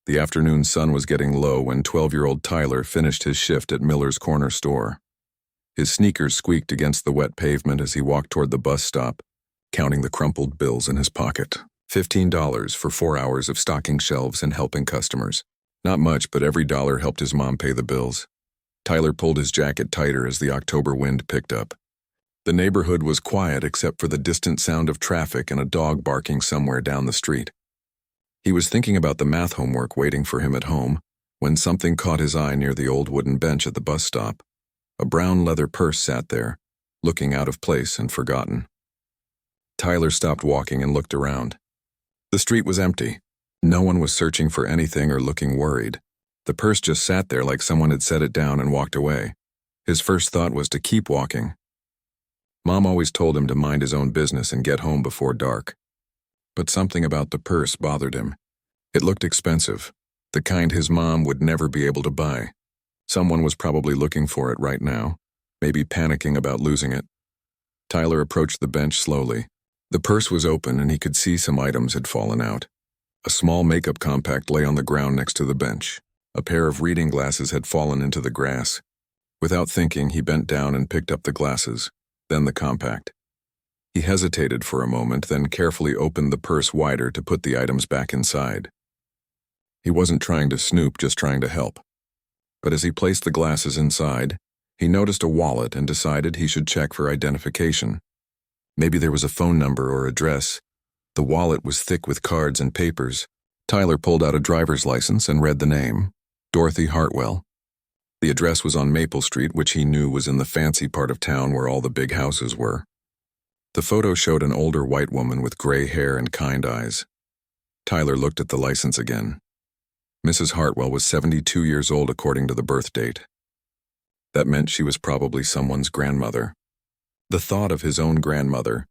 The afternoon sun was getting low when 12-year-old Tyler finished his shift at Miller's corner store. His sneakers squeaked against the wet pavement as he walked toward the bus stop, counting the crumpled bills in his pocket. $15 for 4 hours of stocking shelves and helping customers. Not much, but every dollar helped his mom pay the bills. Tyler pulled his jacket tighter as the October wind picked up. The neighborhood was quiet except for the distant sound of traffic and a dog barking somewhere down the street. He was thinking about the math homework waiting for him at home when something caught his eye near the old wooden bench at the bus stop. A brown leather purse sat there, looking out of place and forgotten. Tyler stopped walking and looked around. The street was empty. No one was searching for anything or looking worried. The purse just sat there like someone had set it down and walked away. His first thought was to keep walking. Mom always told him to mind his own business and get home before dark. But something about the purse bothered him. It looked expensive, the kind his mom would never be able to buy. Someone was probably looking for it right now, maybe panicking about losing it. Tyler approached the bench slowly. The purse was open and he could see some items had fallen out. A small makeup compact lay on the ground next to the bench. A pair of reading glasses had fallen into the grass. Without thinking, he bent down and picked up the glasses, then the compact. He hesitated for a moment, then carefully opened the purse wider to put the items back inside. He wasn't trying to snoop, just trying to help. But as he placed the glasses inside, he noticed a wallet and decided he should check for identification. Maybe there was a phone number or address. The wallet was thick with cards and papers. Tyler pulled out a driver's license and read the name, Dorothy Hartwell. The address was on Maple Street, which he knew was in the fancy part of town where all the big houses were. The photo showed an older white woman with gray hair and kind eyes. Tyler looked at the license again. Mrs. Hartwell was 72 years old according to the birth date. That meant she was probably someone's grandmother. The thought of his own grandmother,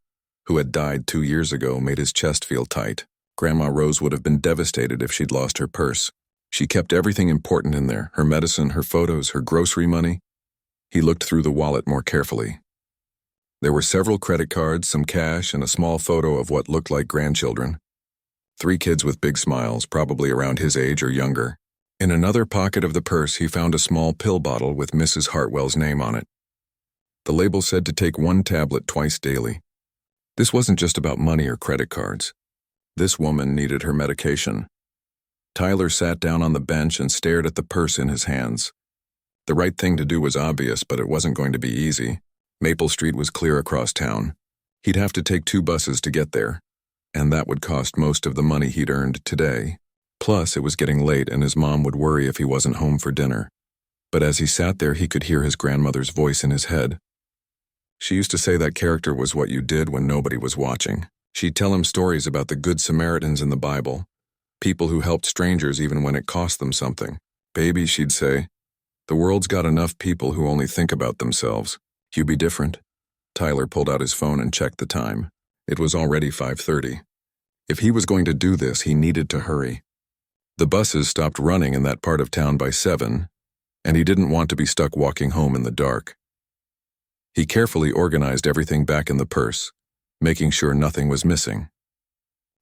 who had died 2 years ago, made his chest feel tight. Grandma Rose would have been devastated if she'd lost her purse. She kept everything important in there, her medicine, her photos, her grocery money. He looked through the wallet more carefully. There were several credit cards, some cash, and a small photo of what looked like grandchildren. 3 kids with big smiles, probably around his age or younger. In another pocket of the purse, he found a small pill bottle with Mrs. Hartwell's name on it. The label said to take 1 tablet twice daily. This wasn't just about money or credit cards. This woman needed her medication. Tyler sat down on the bench and stared at the purse in his hands. The right thing to do was obvious, but it wasn't going to be easy. Maple Street was clear across town. He'd have to take 2 buses to get there, and that would cost most of the money he'd earned today. Plus, it was getting late and his mom would worry if he wasn't home for dinner. But as he sat there, he could hear his grandmother's voice in his head. She used to say that character was what you did when nobody was watching. She'd tell him stories about the good Samaritans in the Bible, people who helped strangers even when it cost them something. Baby, she'd say, the world's got enough people who only think about themselves. You be different. Tyler pulled out his phone and checked the time. It was already 5:30. If he was going to do this, he needed to hurry. The buses stopped running in that part of town by 7, and he didn't want to be stuck walking home in the dark. He carefully organized everything back in the purse, making sure nothing was missing.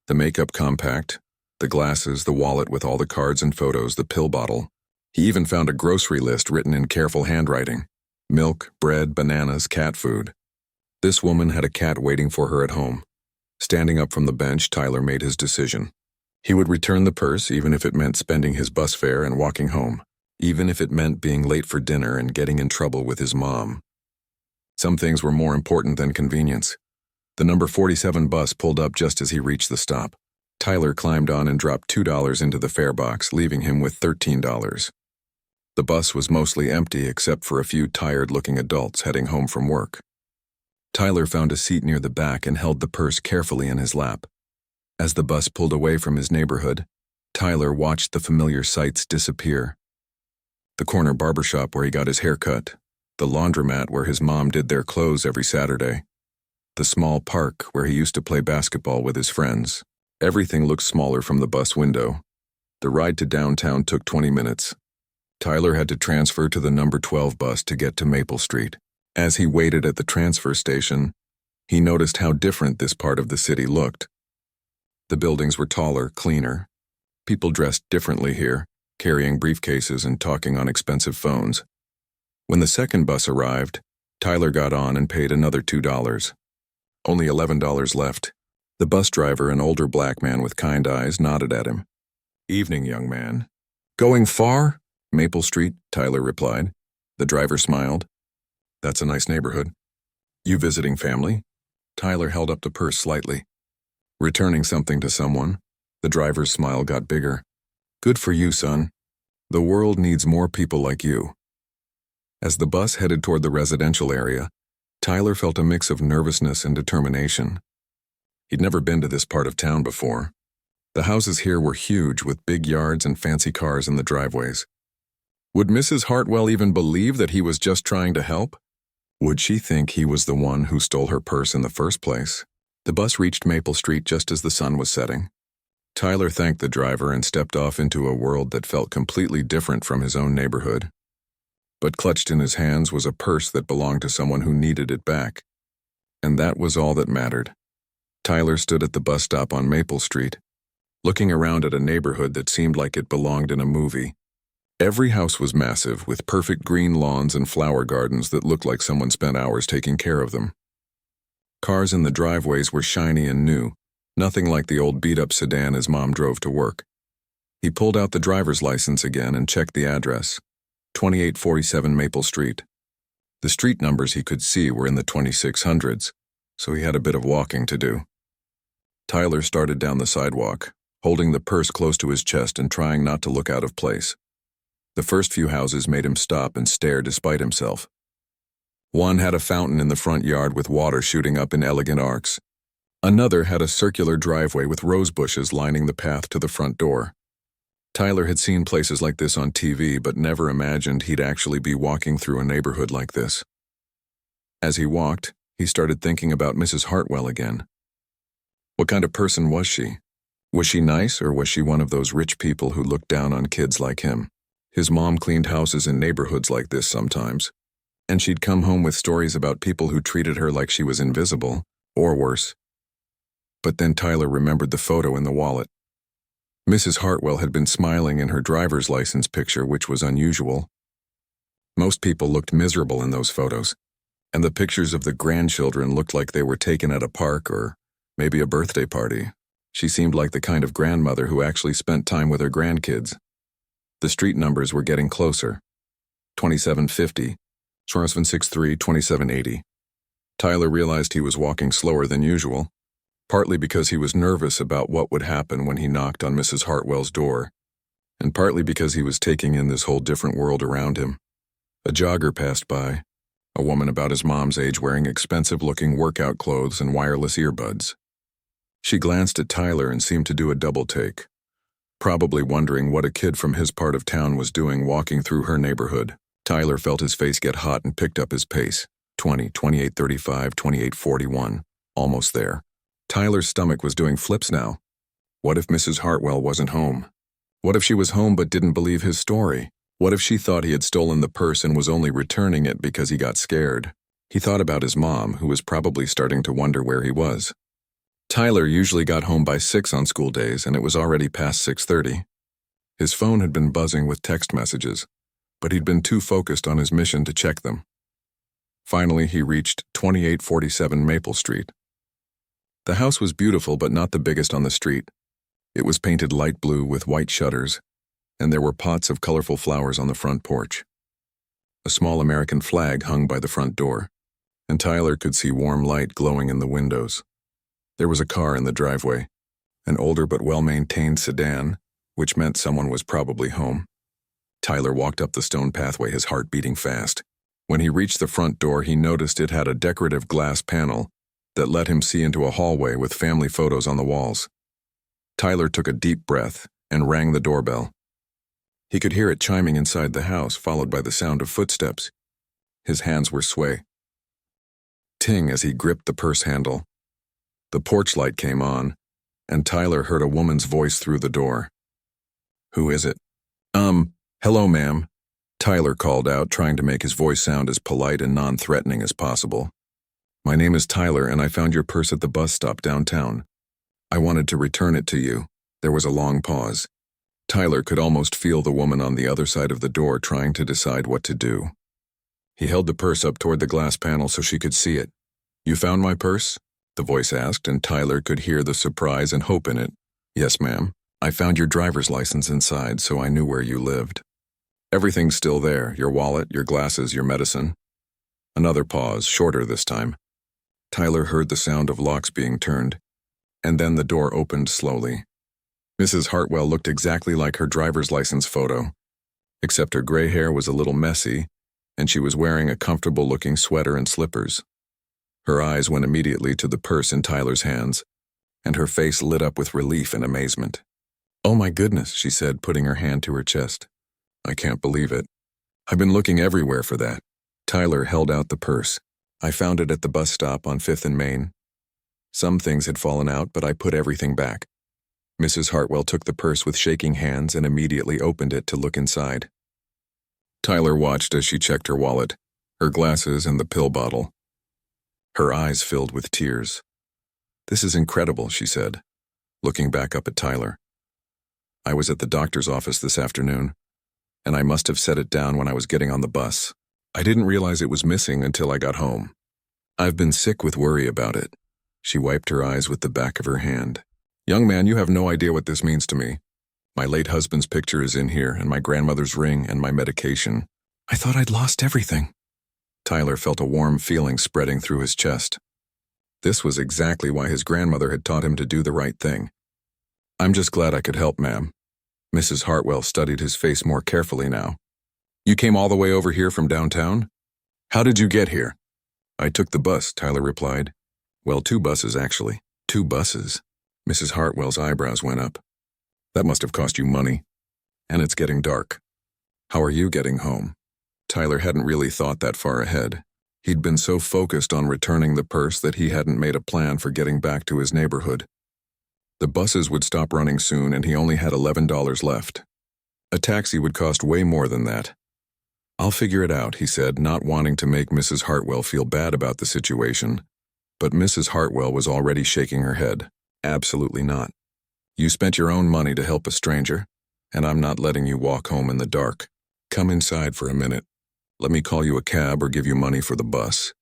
The makeup compact, the glasses, the wallet with all the cards and photos, the pill bottle. He even found a grocery list written in careful handwriting. Milk, bread, bananas, cat food. This woman had a cat waiting for her at home. Standing up from the bench, Tyler made his decision. He would return the purse even if it meant spending his bus fare and walking home, even if it meant being late for dinner and getting in trouble with his mom. Some things were more important than convenience. The number 47 bus pulled up just as he reached the stop. Tyler climbed on and dropped $2 into the fare box, leaving him with $13. The bus was mostly empty except for a few tired-looking adults heading home from work. Tyler found a seat near the back and held the purse carefully in his lap. As the bus pulled away from his neighborhood, Tyler watched the familiar sights disappear. The corner barbershop where he got his hair cut, the laundromat where his mom did their clothes every Saturday, the small park where he used to play basketball with his friends. Everything looked smaller from the bus window. The ride to downtown took 20 minutes. Tyler had to transfer to the number 12 bus to get to Maple Street. As he waited at the transfer station, he noticed how different this part of the city looked. The buildings were taller, cleaner. People dressed differently here, carrying briefcases and talking on expensive phones. When the second bus arrived, Tyler got on and paid another $2. Only $11 left. The bus driver, an older black man with kind eyes, nodded at him. "Evening, young man." "Going far?" "Maple Street," Tyler replied. The driver smiled. "That's a nice neighborhood." "You visiting family?" Tyler held up the purse slightly. "Returning something to someone." The driver's smile got bigger. "Good for you, son. The world needs more people like you." As the bus headed toward the residential area, Tyler felt a mix of nervousness and determination. He'd never been to this part of town before. The houses here were huge, with big yards and fancy cars in the driveways. Would Mrs. Hartwell even believe that he was just trying to help? Would she think he was the one who stole her purse in the first place? The bus reached Maple Street just as the sun was setting. Tyler thanked the driver and stepped off into a world that felt completely different from his own neighborhood. But clutched in his hands was a purse that belonged to someone who needed it back. And that was all that mattered. Tyler stood at the bus stop on Maple Street, looking around at a neighborhood that seemed like it belonged in a movie. Every house was massive, with perfect green lawns and flower gardens that looked like someone spent hours taking care of them. Cars in the driveways were shiny and new, nothing like the old beat-up sedan his mom drove to work. He pulled out the driver's license again and checked the address, 2847 Maple Street. The street numbers he could see were in the 2600s, so he had a bit of walking to do. Tyler started down the sidewalk, holding the purse close to his chest and trying not to look out of place. The first few houses made him stop and stare despite himself. One had a fountain in the front yard with water shooting up in elegant arcs. Another had a circular driveway with rose bushes lining the path to the front door. Tyler had seen places like this on TV, but never imagined he'd actually be walking through a neighborhood like this. As he walked, he started thinking about Mrs. Hartwell again. What kind of person was she? Was she nice, or was she one of those rich people who looked down on kids like him? His mom cleaned houses in neighborhoods like this sometimes, and she'd come home with stories about people who treated her like she was invisible, or worse. But then Tyler remembered the photo in the wallet. Mrs. Hartwell had been smiling in her driver's license picture, which was unusual. Most people looked miserable in those photos, and the pictures of the grandchildren looked like they were taken at a park or maybe a birthday party. She seemed like the kind of grandmother who actually spent time with her grandkids. The street numbers were getting closer. 2750, 2763, 2780. Tyler realized he was walking slower than usual, partly because he was nervous about what would happen when he knocked on Mrs. Hartwell's door, and partly because he was taking in this whole different world around him. A jogger passed by, a woman about his mom's age wearing expensive-looking workout clothes and wireless earbuds. She glanced at Tyler and seemed to do a double-take, probably wondering what a kid from his part of town was doing walking through her neighborhood. Tyler felt his face get hot and picked up his pace. 20, 2835, 2841. Almost there. Tyler's stomach was doing flips now. What if Mrs. Hartwell wasn't home? What if she was home but didn't believe his story? What if she thought he had stolen the purse and was only returning it because he got scared? He thought about his mom, who was probably starting to wonder where he was. Tyler usually got home by 6 on school days, and it was already past 6:30. His phone had been buzzing with text messages, but he'd been too focused on his mission to check them. Finally, he reached 2847 Maple Street. The house was beautiful, but not the biggest on the street. It was painted light blue with white shutters, and there were pots of colorful flowers on the front porch. A small American flag hung by the front door, and Tyler could see warm light glowing in the windows. There was a car in the driveway, an older but well-maintained sedan, which meant someone was probably home. Tyler walked up the stone pathway, his heart beating fast. When he reached the front door, he noticed it had a decorative glass panel that let him see into a hallway with family photos on the walls. Tyler took a deep breath and rang the doorbell. He could hear it chiming inside the house, followed by the sound of footsteps. His hands were sway. Ting as he gripped the purse handle. The porch light came on, and Tyler heard a woman's voice through the door. "Who is it?" Hello, ma'am," Tyler called out, trying to make his voice sound as polite and non-threatening as possible. "My name is Tyler, and I found your purse at the bus stop downtown. I wanted to return it to you." There was a long pause. Tyler could almost feel the woman on the other side of the door trying to decide what to do. He held the purse up toward the glass panel so she could see it. "You found my purse?" the voice asked, and Tyler could hear the surprise and hope in it. "Yes, ma'am. I found your driver's license inside, so I knew where you lived. Everything's still there, your wallet, your glasses, your medicine." Another pause, shorter this time. Tyler heard the sound of locks being turned, and then the door opened slowly. Mrs. Hartwell looked exactly like her driver's license photo, except her gray hair was a little messy, and she was wearing a comfortable-looking sweater and slippers. Her eyes went immediately to the purse in Tyler's hands, and her face lit up with relief and amazement. "Oh my goodness," she said, putting her hand to her chest. "I can't believe it. I've been looking everywhere for that." Tyler held out the purse. "I found it at the bus stop on 5th and Main. Some things had fallen out, but I put everything back." Mrs. Hartwell took the purse with shaking hands and immediately opened it to look inside. Tyler watched as she checked her wallet, her glasses, and the pill bottle. Her eyes filled with tears. "This is incredible," she said, looking back up at Tyler. "I was at the doctor's office this afternoon, and I must have set it down when I was getting on the bus. I didn't realize it was missing until I got home. I've been sick with worry about it." She wiped her eyes with the back of her hand. "Young man, you have no idea what this means to me. My late husband's picture is in here, and my grandmother's ring, and my medication. I thought I'd lost everything." Tyler felt a warm feeling spreading through his chest. This was exactly why his grandmother had taught him to do the right thing. "I'm just glad I could help, ma'am." Mrs. Hartwell studied his face more carefully now. "You came all the way over here from downtown? How did you get here?" "I took the bus," Tyler replied. "Well, 2 buses, actually." "2 buses?" Mrs. Hartwell's eyebrows went up. "That must have cost you money. And it's getting dark. How are you getting home?" Tyler hadn't really thought that far ahead. He'd been so focused on returning the purse that he hadn't made a plan for getting back to his neighborhood. The buses would stop running soon, and he only had $11 left. A taxi would cost way more than that. "I'll figure it out," he said, not wanting to make Mrs. Hartwell feel bad about the situation. But Mrs. Hartwell was already shaking her head. "Absolutely not. You spent your own money to help a stranger, and I'm not letting you walk home in the dark. Come inside for a minute. Let me call you a cab or give you money for the bus."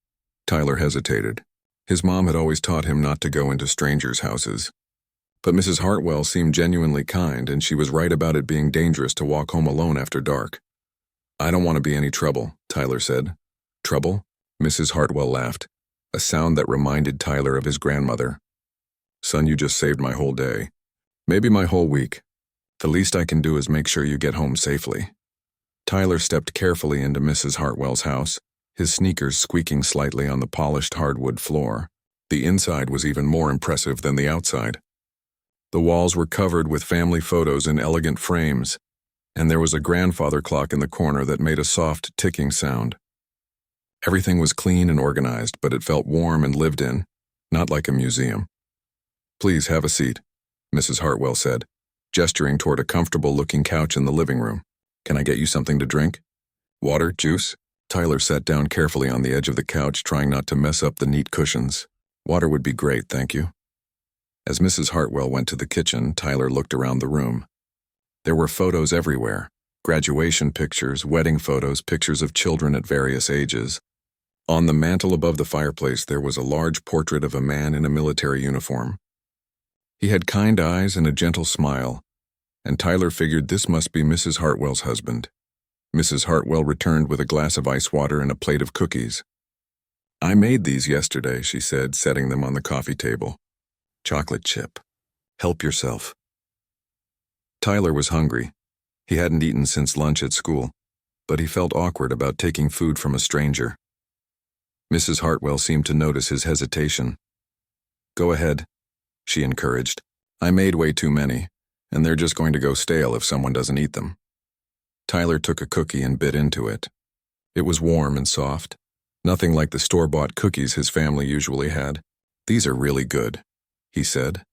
Tyler hesitated. His mom had always taught him not to go into strangers' houses. But Mrs. Hartwell seemed genuinely kind, and she was right about it being dangerous to walk home alone after dark. "I don't want to be any trouble," Tyler said. "Trouble?" Mrs. Hartwell laughed, a sound that reminded Tyler of his grandmother. "Son, you just saved my whole day. Maybe my whole week. The least I can do is make sure you get home safely." Tyler stepped carefully into Mrs. Hartwell's house, his sneakers squeaking slightly on the polished hardwood floor. The inside was even more impressive than the outside. The walls were covered with family photos in elegant frames, and there was a grandfather clock in the corner that made a soft ticking sound. Everything was clean and organized, but it felt warm and lived in, not like a museum. "Please have a seat," Mrs. Hartwell said, gesturing toward a comfortable-looking couch in the living room. "Can I get you something to drink? Water, juice?" Tyler sat down carefully on the edge of the couch, trying not to mess up the neat cushions. "Water would be great, thank you." As Mrs. Hartwell went to the kitchen, Tyler looked around the room. There were photos everywhere: graduation pictures, wedding photos, pictures of children at various ages. On the mantel above the fireplace, there was a large portrait of a man in a military uniform. He had kind eyes and a gentle smile, and Tyler figured this must be Mrs. Hartwell's husband. Mrs. Hartwell returned with a glass of ice water and a plate of cookies. "I made these yesterday," she said, setting them on the coffee table. "Chocolate chip. Help yourself." Tyler was hungry. He hadn't eaten since lunch at school, but he felt awkward about taking food from a stranger. Mrs. Hartwell seemed to notice his hesitation. "Go ahead," she encouraged. "I made way too many, and they're just going to go stale if someone doesn't eat them." Tyler took a cookie and bit into it. It was warm and soft, nothing like the store-bought cookies his family usually had. "These are really good," he said.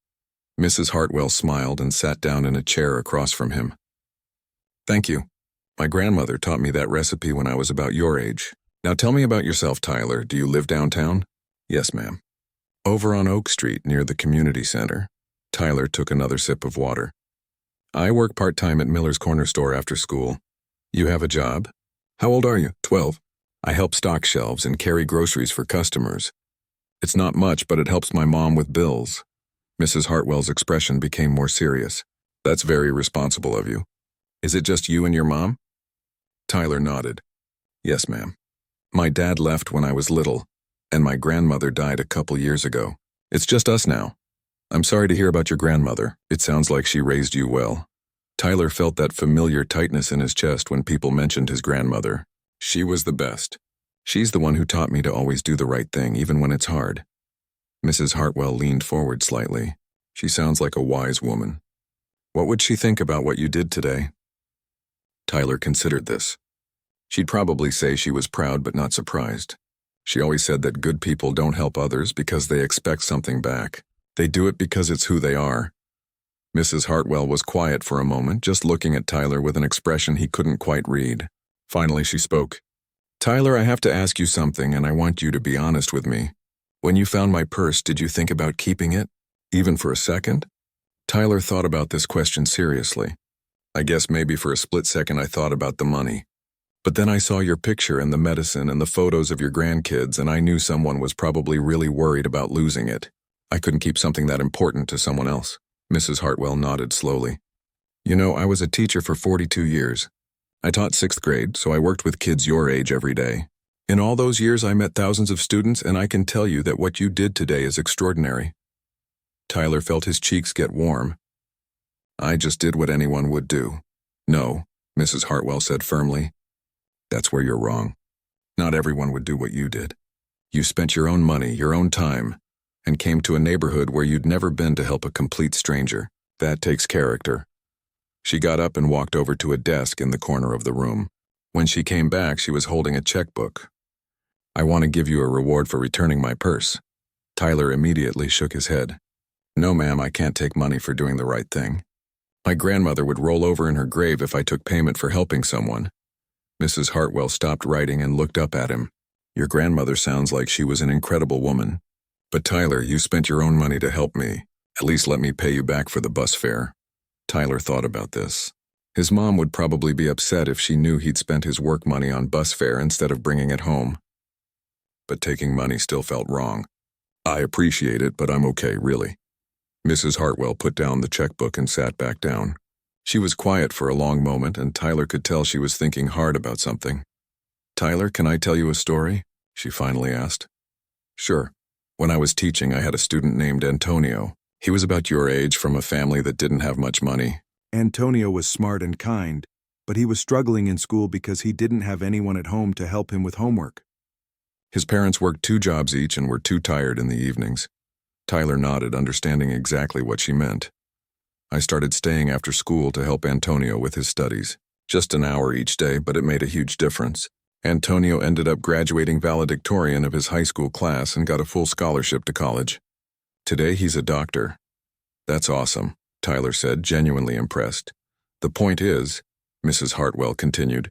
Mrs. Hartwell smiled and sat down in a chair across from him. "Thank you. My grandmother taught me that recipe when I was about your age. Now tell me about yourself, Tyler. Do you live downtown?" "Yes, ma'am." "Over on Oak Street, near the community center." Tyler took another sip of water. I work part-time at Miller's Corner Store after school. You have a job? How old are you? 12. I help stock shelves and carry groceries for customers. It's not much, but it helps my mom with bills. Mrs. Hartwell's expression became more serious. That's very responsible of you. Is it just you and your mom? Tyler nodded. Yes, ma'am. My dad left when I was little, and my grandmother died a couple years ago. It's just us now. I'm sorry to hear about your grandmother. It sounds like she raised you well. Tyler felt that familiar tightness in his chest when people mentioned his grandmother. She was the best. She's the one who taught me to always do the right thing, even when it's hard. Mrs. Hartwell leaned forward slightly. She sounds like a wise woman. What would she think about what you did today? Tyler considered this. She'd probably say she was proud but not surprised. She always said that good people don't help others because they expect something back. They do it because it's who they are. Mrs. Hartwell was quiet for a moment, just looking at Tyler with an expression he couldn't quite read. Finally, she spoke. Tyler, I have to ask you something, and I want you to be honest with me. When you found my purse, did you think about keeping it? Even for a second? Tyler thought about this question seriously. I guess maybe for a split second I thought about the money. But then I saw your picture and the medicine and the photos of your grandkids, and I knew someone was probably really worried about losing it. I couldn't keep something that important to someone else. Mrs. Hartwell nodded slowly. You know, I was a teacher for 42 years. I taught 6th grade, so I worked with kids your age every day. In all those years, I met thousands of students, and I can tell you that what you did today is extraordinary. Tyler felt his cheeks get warm. I just did what anyone would do. No, Mrs. Hartwell said firmly. That's where you're wrong. Not everyone would do what you did. You spent your own money, your own time, and came to a neighborhood where you'd never been to help a complete stranger. That takes character. She got up and walked over to a desk in the corner of the room. When she came back, she was holding a checkbook. I want to give you a reward for returning my purse. Tyler immediately shook his head. No, ma'am, I can't take money for doing the right thing. My grandmother would roll over in her grave if I took payment for helping someone. Mrs. Hartwell stopped writing and looked up at him. Your grandmother sounds like she was an incredible woman. But Tyler, you spent your own money to help me. At least let me pay you back for the bus fare. Tyler thought about this. His mom would probably be upset if she knew he'd spent his work money on bus fare instead of bringing it home. But taking money still felt wrong. I appreciate it, but I'm okay, really. Mrs. Hartwell put down the checkbook and sat back down. She was quiet for a long moment, and Tyler could tell she was thinking hard about something. Tyler, can I tell you a story? She finally asked. Sure. When I was teaching, I had a student named Antonio. He was about your age, from a family that didn't have much money. Antonio was smart and kind, but he was struggling in school because he didn't have anyone at home to help him with homework. His parents worked 2 jobs each and were too tired in the evenings. Tyler nodded, understanding exactly what she meant. I started staying after school to help Antonio with his studies. Just an hour each day, but it made a huge difference. Antonio ended up graduating valedictorian of his high school class and got a full scholarship to college. Today he's a doctor. That's awesome, Tyler said, genuinely impressed. The point is, Mrs. Hartwell continued,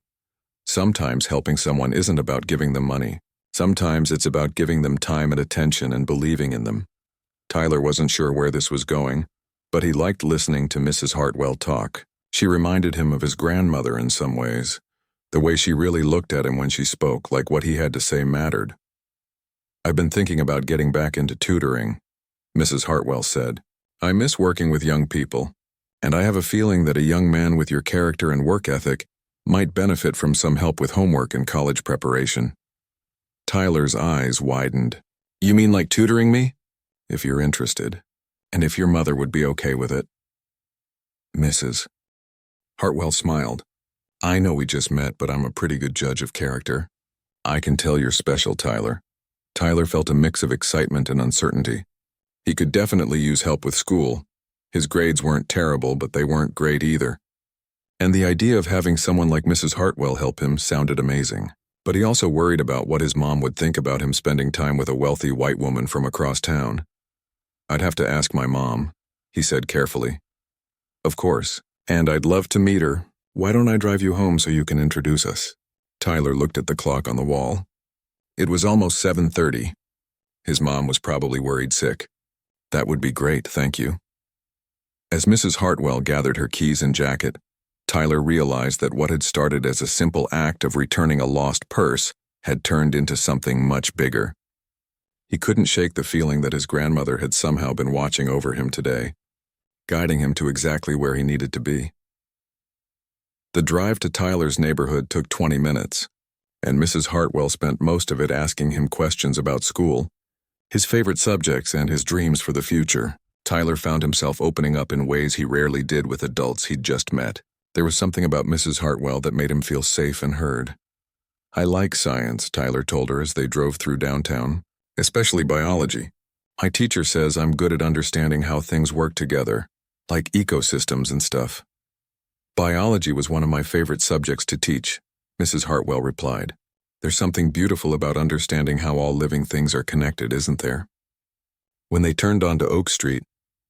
sometimes helping someone isn't about giving them money. Sometimes it's about giving them time and attention and believing in them. Tyler wasn't sure where this was going, but he liked listening to Mrs. Hartwell talk. She reminded him of his grandmother in some ways. The way she really looked at him when she spoke, like what he had to say mattered. I've been thinking about getting back into tutoring, Mrs. Hartwell said. I miss working with young people, and I have a feeling that a young man with your character and work ethic might benefit from some help with homework and college preparation. Tyler's eyes widened. You mean like tutoring me? If you're interested, and if your mother would be okay with it. Mrs. Hartwell smiled. I know we just met, but I'm a pretty good judge of character. I can tell you're special, Tyler. Tyler felt a mix of excitement and uncertainty. He could definitely use help with school. His grades weren't terrible, but they weren't great either. And the idea of having someone like Mrs. Hartwell help him sounded amazing. But he also worried about what his mom would think about him spending time with a wealthy white woman from across town. I'd have to ask my mom, he said carefully. Of course, and I'd love to meet her. Why don't I drive you home so you can introduce us? Tyler looked at the clock on the wall. It was almost 7:30. His mom was probably worried sick. That would be great, thank you. As Mrs. Hartwell gathered her keys and jacket, Tyler realized that what had started as a simple act of returning a lost purse had turned into something much bigger. He couldn't shake the feeling that his grandmother had somehow been watching over him today, guiding him to exactly where he needed to be. The drive to Tyler's neighborhood took 20 minutes, and Mrs. Hartwell spent most of it asking him questions about school, his favorite subjects, and his dreams for the future. Tyler found himself opening up in ways he rarely did with adults he'd just met. There was something about Mrs. Hartwell that made him feel safe and heard. "I like science," Tyler told her as they drove through downtown, "especially biology. My teacher says I'm good at understanding how things work together, like ecosystems and stuff." "Biology was one of my favorite subjects to teach," Mrs. Hartwell replied. "There's something beautiful about understanding how all living things are connected, isn't there?" When they turned onto Oak Street,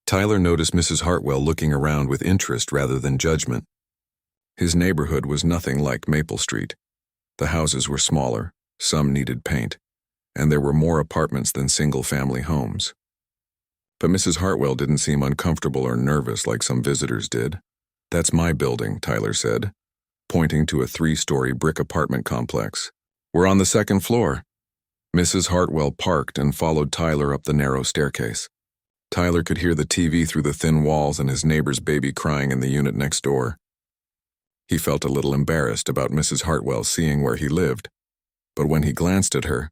Tyler noticed Mrs. Hartwell looking around with interest rather than judgment. His neighborhood was nothing like Maple Street. The houses were smaller, some needed paint, and there were more apartments than single-family homes. But Mrs. Hartwell didn't seem uncomfortable or nervous like some visitors did. "That's my building," Tyler said, pointing to a 3-story brick apartment complex. "We're on the 2nd floor." Mrs. Hartwell parked and followed Tyler up the narrow staircase. Tyler could hear the TV through the thin walls and his neighbor's baby crying in the unit next door. He felt a little embarrassed about Mrs. Hartwell seeing where he lived, but when he glanced at her,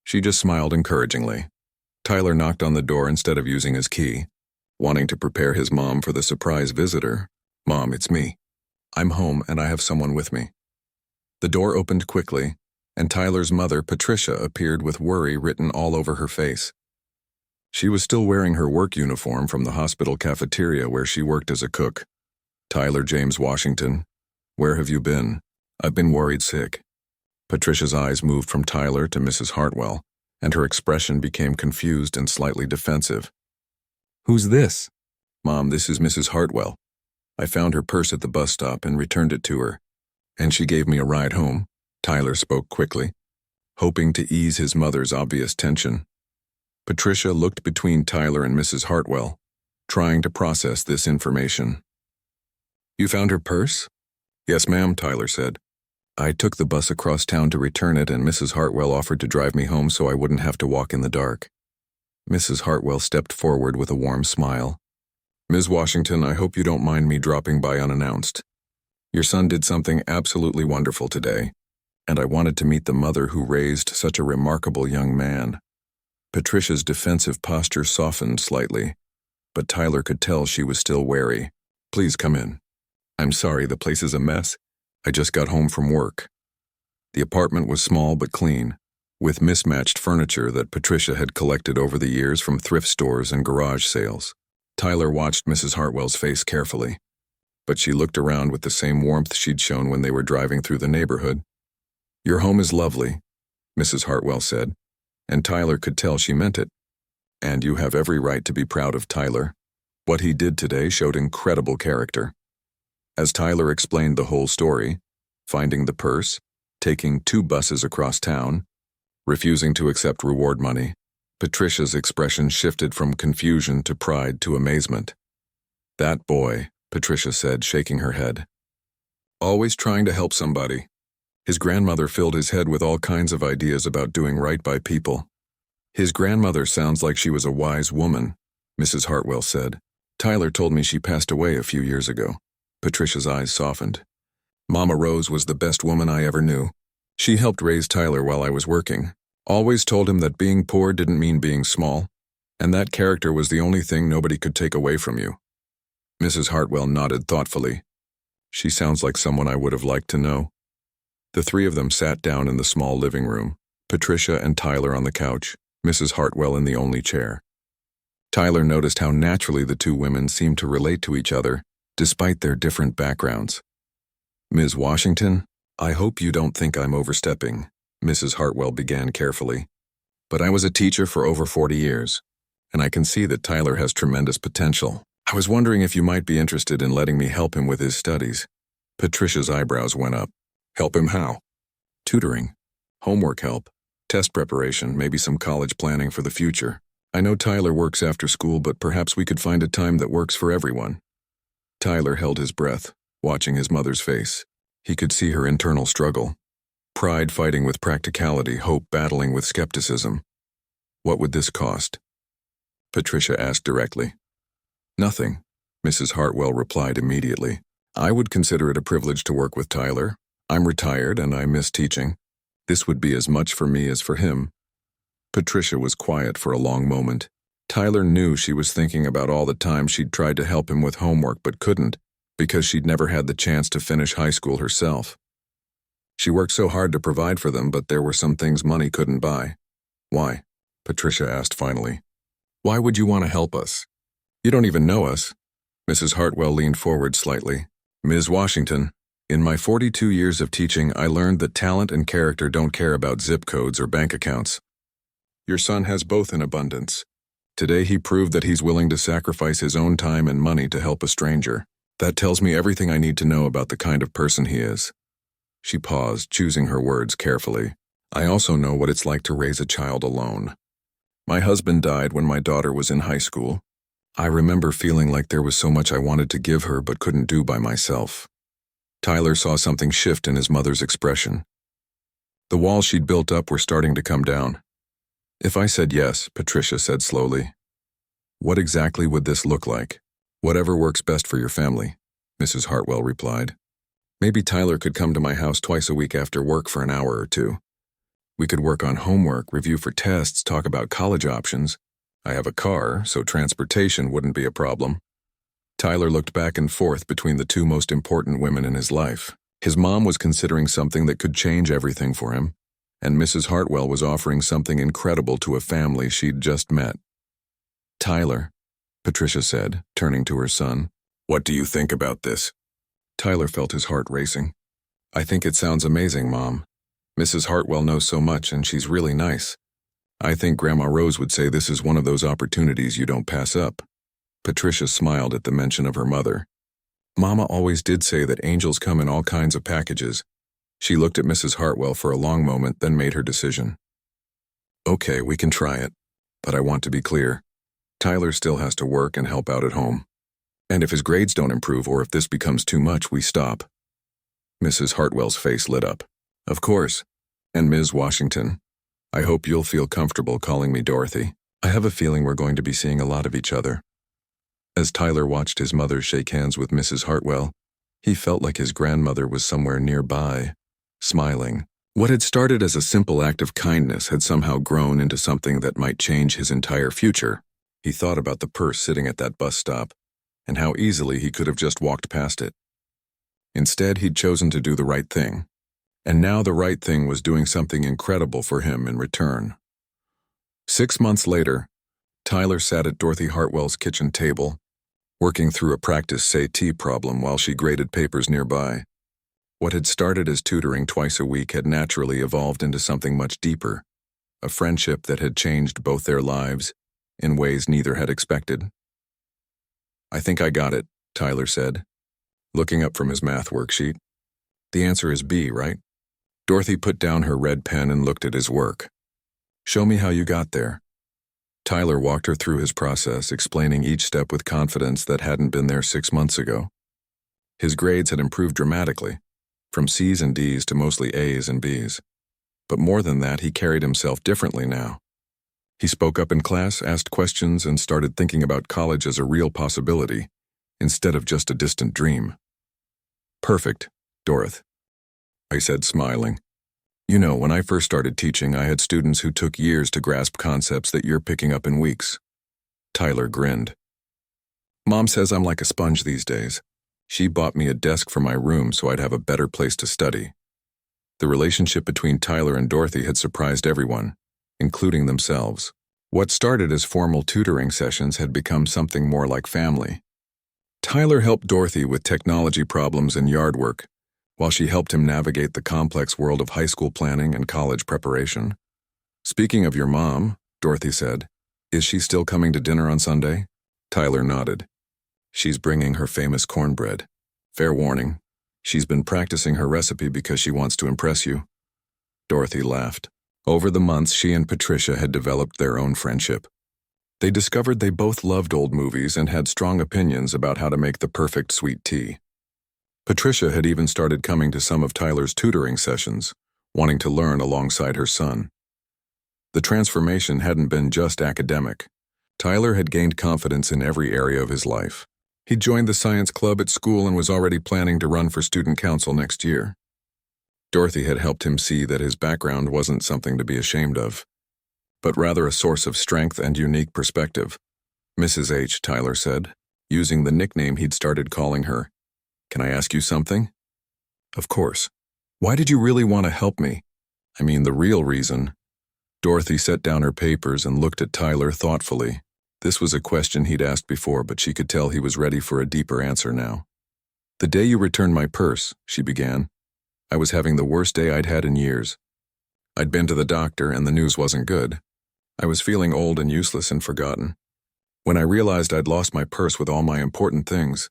she just smiled encouragingly. Tyler knocked on the door instead of using his key, wanting to prepare his mom for the surprise visitor. "Mom, it's me. I'm home and I have someone with me." The door opened quickly, and Tyler's mother, Patricia, appeared with worry written all over her face. She was still wearing her work uniform from the hospital cafeteria where she worked as a cook. "Tyler James Washington, where have you been? I've been worried sick." Patricia's eyes moved from Tyler to Mrs. Hartwell, and her expression became confused and slightly defensive. "Who's this?" "Mom, this is Mrs. Hartwell. I found her purse at the bus stop and returned it to her, and she gave me a ride home," Tyler spoke quickly, hoping to ease his mother's obvious tension. Patricia looked between Tyler and Mrs. Hartwell, trying to process this information. "You found her purse?" "Yes, ma'am," Tyler said. "I took the bus across town to return it, and Mrs. Hartwell offered to drive me home so I wouldn't have to walk in the dark." Mrs. Hartwell stepped forward with a warm smile. "Ms. Washington, I hope you don't mind me dropping by unannounced. Your son did something absolutely wonderful today, and I wanted to meet the mother who raised such a remarkable young man." Patricia's defensive posture softened slightly, but Tyler could tell she was still wary. "Please come in. I'm sorry, the place is a mess. I just got home from work." The apartment was small but clean, with mismatched furniture that Patricia had collected over the years from thrift stores and garage sales. Tyler watched Mrs. Hartwell's face carefully, but she looked around with the same warmth she'd shown when they were driving through the neighborhood. "Your home is lovely," Mrs. Hartwell said, and Tyler could tell she meant it. "And you have every right to be proud of Tyler. What he did today showed incredible character." As Tyler explained the whole story, finding the purse, taking 2 buses across town, refusing to accept reward money, Patricia's expression shifted from confusion to pride to amazement. "That boy," Patricia said, shaking her head. "Always trying to help somebody." His grandmother filled his head with all kinds of ideas about doing right by people. "His grandmother sounds like she was a wise woman," Mrs. Hartwell said. "Tyler told me she passed away a few years ago." Patricia's eyes softened. "Mama Rose was the best woman I ever knew. She helped raise Tyler while I was working. Always told him that being poor didn't mean being small, and that character was the only thing nobody could take away from you." Mrs. Hartwell nodded thoughtfully. "She sounds like someone I would have liked to know." The 3 of them sat down in the small living room, Patricia and Tyler on the couch, Mrs. Hartwell in the only chair. Tyler noticed how naturally the 2 women seemed to relate to each other, despite their different backgrounds. "Ms. Washington, I hope you don't think I'm overstepping," Mrs. Hartwell began carefully. "But I was a teacher for over 40 years, and I can see that Tyler has tremendous potential. I was wondering if you might be interested in letting me help him with his studies." Patricia's eyebrows went up. "Help him how?" "Tutoring, homework help, test preparation, maybe some college planning for the future." I know Tyler works after school, but perhaps we could find a time that works for everyone. Tyler held his breath, watching his mother's face. He could see her internal struggle. Pride fighting with practicality, hope battling with skepticism. What would this cost? Patricia asked directly. Nothing, Mrs. Hartwell replied immediately. I would consider it a privilege to work with Tyler. I'm retired and I miss teaching. This would be as much for me as for him. Patricia was quiet for a long moment. Tyler knew she was thinking about all the time she'd tried to help him with homework but couldn't, because she'd never had the chance to finish high school herself. She worked so hard to provide for them, but there were some things money couldn't buy. Why? Patricia asked finally. Why would you want to help us? You don't even know us. Mrs. Hartwell leaned forward slightly. Ms. Washington, in my 42 years of teaching, I learned that talent and character don't care about zip codes or bank accounts. Your son has both in abundance. Today he proved that he's willing to sacrifice his own time and money to help a stranger. That tells me everything I need to know about the kind of person he is. She paused, choosing her words carefully. I also know what it's like to raise a child alone. My husband died when my daughter was in high school. I remember feeling like there was so much I wanted to give her but couldn't do by myself. Tyler saw something shift in his mother's expression. The walls she'd built up were starting to come down. If I said yes, Patricia said slowly. What exactly would this look like? Whatever works best for your family, Mrs. Hartwell replied. Maybe Tyler could come to my house twice a week after work for an hour or two. We could work on homework, review for tests, talk about college options. I have a car, so transportation wouldn't be a problem. Tyler looked back and forth between the two most important women in his life. His mom was considering something that could change everything for him, and Mrs. Hartwell was offering something incredible to a family she'd just met. Tyler, Patricia said, turning to her son, what do you think about this? Tyler felt his heart racing. I think it sounds amazing, Mom. Mrs. Hartwell knows so much and she's really nice. I think Grandma Rose would say this is one of those opportunities you don't pass up. Patricia smiled at the mention of her mother. Mama always did say that angels come in all kinds of packages. She looked at Mrs. Hartwell for a long moment, then made her decision. Okay, we can try it. But I want to be clear. Tyler still has to work and help out at home. And if his grades don't improve or if this becomes too much, we stop. Mrs. Hartwell's face lit up. Of course. And Ms. Washington, I hope you'll feel comfortable calling me Dorothy. I have a feeling we're going to be seeing a lot of each other. As Tyler watched his mother shake hands with Mrs. Hartwell, he felt like his grandmother was somewhere nearby, smiling. What had started as a simple act of kindness had somehow grown into something that might change his entire future. He thought about the purse sitting at that bus stop, and how easily he could have just walked past it. Instead, he'd chosen to do the right thing. And now the right thing was doing something incredible for him in return. 6 months later, Tyler sat at Dorothy Hartwell's kitchen table, working through a practice say-T problem while she graded papers nearby. What had started as tutoring twice a week had naturally evolved into something much deeper, a friendship that had changed both their lives in ways neither had expected. I think I got it, Tyler said, looking up from his math worksheet. The answer is B, right? Dorothy put down her red pen and looked at his work. Show me how you got there. Tyler walked her through his process, explaining each step with confidence that hadn't been there 6 months ago. His grades had improved dramatically, from C's and D's to mostly A's and B's. But more than that, he carried himself differently now. He spoke up in class, asked questions, and started thinking about college as a real possibility, instead of just a distant dream. Perfect, Dorothy, I said, smiling. You know, when I first started teaching, I had students who took years to grasp concepts that you're picking up in weeks. Tyler grinned. Mom says I'm like a sponge these days. She bought me a desk for my room so I'd have a better place to study. The relationship between Tyler and Dorothy had surprised everyone, including themselves. What started as formal tutoring sessions had become something more like family. Tyler helped Dorothy with technology problems and yard work, while she helped him navigate the complex world of high school planning and college preparation. Speaking of your mom, Dorothy said, is she still coming to dinner on Sunday? Tyler nodded. She's bringing her famous cornbread. Fair warning, she's been practicing her recipe because she wants to impress you. Dorothy laughed. Over the months, she and Patricia had developed their own friendship. They discovered they both loved old movies and had strong opinions about how to make the perfect sweet tea. Patricia had even started coming to some of Tyler's tutoring sessions, wanting to learn alongside her son. The transformation hadn't been just academic. Tyler had gained confidence in every area of his life. He joined the science club at school and was already planning to run for student council next year. Dorothy had helped him see that his background wasn't something to be ashamed of, but rather a source of strength and unique perspective. Mrs. H, Tyler said, using the nickname he'd started calling her. Can I ask you something? Of course. Why did you really want to help me? I mean, the real reason. Dorothy set down her papers and looked at Tyler thoughtfully. This was a question he'd asked before, but she could tell he was ready for a deeper answer now. The day you returned my purse, she began. I was having the worst day I'd had in years. I'd been to the doctor and the news wasn't good. I was feeling old and useless and forgotten. When I realized I'd lost my purse with all my important things,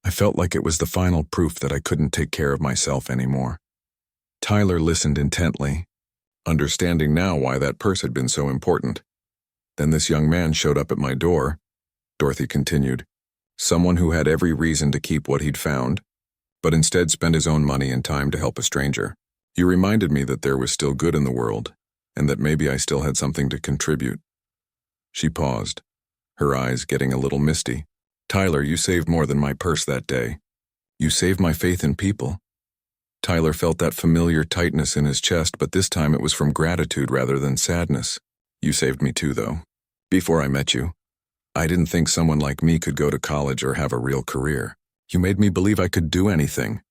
I felt like it was the final proof that I couldn't take care of myself anymore. Tyler listened intently, understanding now why that purse had been so important. Then this young man showed up at my door, Dorothy continued. Someone who had every reason to keep what he'd found, but instead spent his own money and time to help a stranger. You reminded me that there was still good in the world, and that maybe I still had something to contribute. She paused, her eyes getting a little misty. Tyler, you saved more than my purse that day. You saved my faith in people. Tyler felt that familiar tightness in his chest, but this time it was from gratitude rather than sadness. You saved me too, though. Before I met you, I didn't think someone like me could go to college or have a real career. You made me believe I could do anything.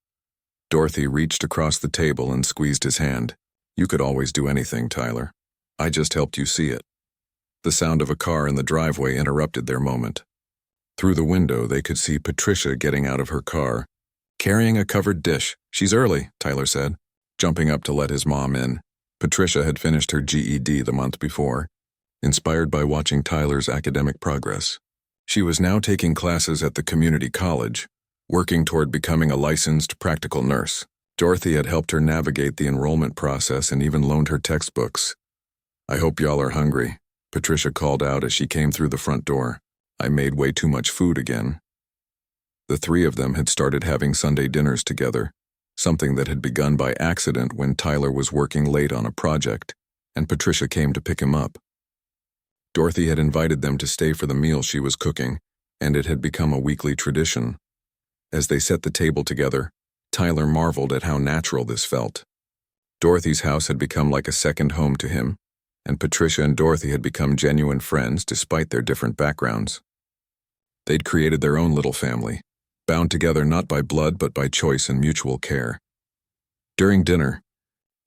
Dorothy reached across the table and squeezed his hand. You could always do anything, Tyler. I just helped you see it. The sound of a car in the driveway interrupted their moment. Through the window, they could see Patricia getting out of her car, carrying a covered dish. She's early, Tyler said, jumping up to let his mom in. Patricia had finished her GED the month before, inspired by watching Tyler's academic progress. She was now taking classes at the community college, working toward becoming a licensed practical nurse. Dorothy had helped her navigate the enrollment process and even loaned her textbooks. I hope y'all are hungry, Patricia called out as she came through the front door. I made way too much food again. The three of them had started having Sunday dinners together, something that had begun by accident when Tyler was working late on a project, and Patricia came to pick him up. Dorothy had invited them to stay for the meal she was cooking, and it had become a weekly tradition. As they set the table together, Tyler marveled at how natural this felt. Dorothy's house had become like a second home to him, and Patricia and Dorothy had become genuine friends despite their different backgrounds. They'd created their own little family, bound together not by blood but by choice and mutual care. During dinner,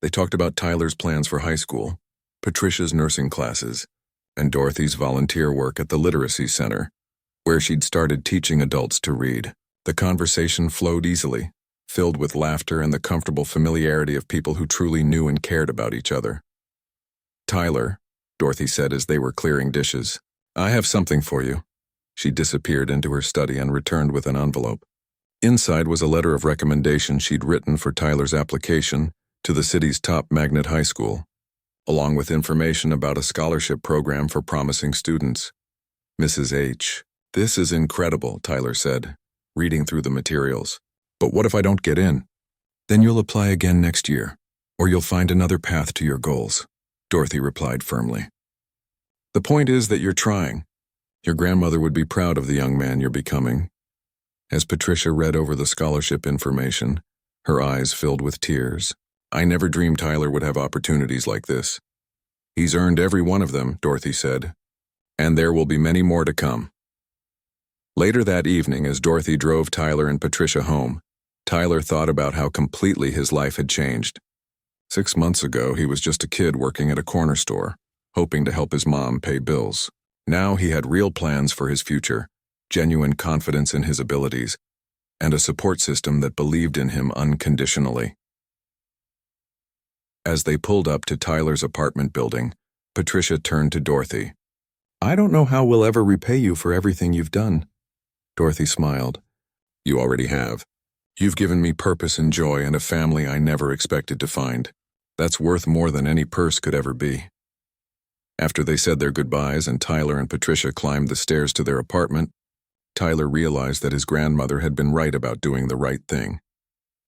they talked about Tyler's plans for high school, Patricia's nursing classes, and Dorothy's volunteer work at the literacy center, where she'd started teaching adults to read. The conversation flowed easily, filled with laughter and the comfortable familiarity of people who truly knew and cared about each other. Tyler, Dorothy said as they were clearing dishes, I have something for you. She disappeared into her study and returned with an envelope. Inside was a letter of recommendation she'd written for Tyler's application to the city's top magnet high school, along with information about a scholarship program for promising students. Mrs. H, this is incredible, Tyler said, reading through the materials. But what if I don't get in? Then you'll apply again next year, or you'll find another path to your goals, Dorothy replied firmly. The point is that you're trying. Your grandmother would be proud of the young man you're becoming. As Patricia read over the scholarship information, her eyes filled with tears. I never dreamed Tyler would have opportunities like this. He's earned every one of them, Dorothy said, and there will be many more to come. Later that evening, as Dorothy drove Tyler and Patricia home, Tyler thought about how completely his life had changed. 6 months ago, he was just a kid working at a corner store, hoping to help his mom pay bills. Now he had real plans for his future, genuine confidence in his abilities, and a support system that believed in him unconditionally. As they pulled up to Tyler's apartment building, Patricia turned to Dorothy. I don't know how we'll ever repay you for everything you've done. Dorothy smiled. You already have. You've given me purpose and joy and a family I never expected to find. That's worth more than any purse could ever be. After they said their goodbyes and Tyler and Patricia climbed the stairs to their apartment, Tyler realized that his grandmother had been right about doing the right thing.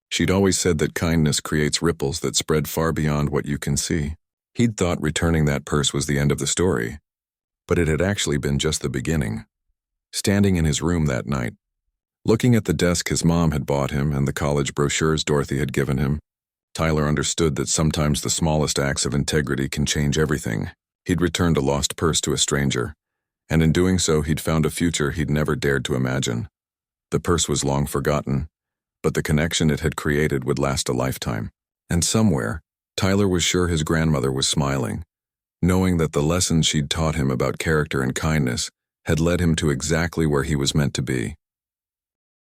She'd always said that kindness creates ripples that spread far beyond what you can see. He'd thought returning that purse was the end of the story, but it had actually been just the beginning. Standing in his room that night, looking at the desk his mom had bought him and the college brochures Dorothy had given him, Tyler understood that sometimes the smallest acts of integrity can change everything. He'd returned a lost purse to a stranger, and in doing so he'd found a future he'd never dared to imagine. The purse was long forgotten, but the connection it had created would last a lifetime. And somewhere, Tyler was sure his grandmother was smiling, knowing that the lessons she'd taught him about character and kindness had led him to exactly where he was meant to be.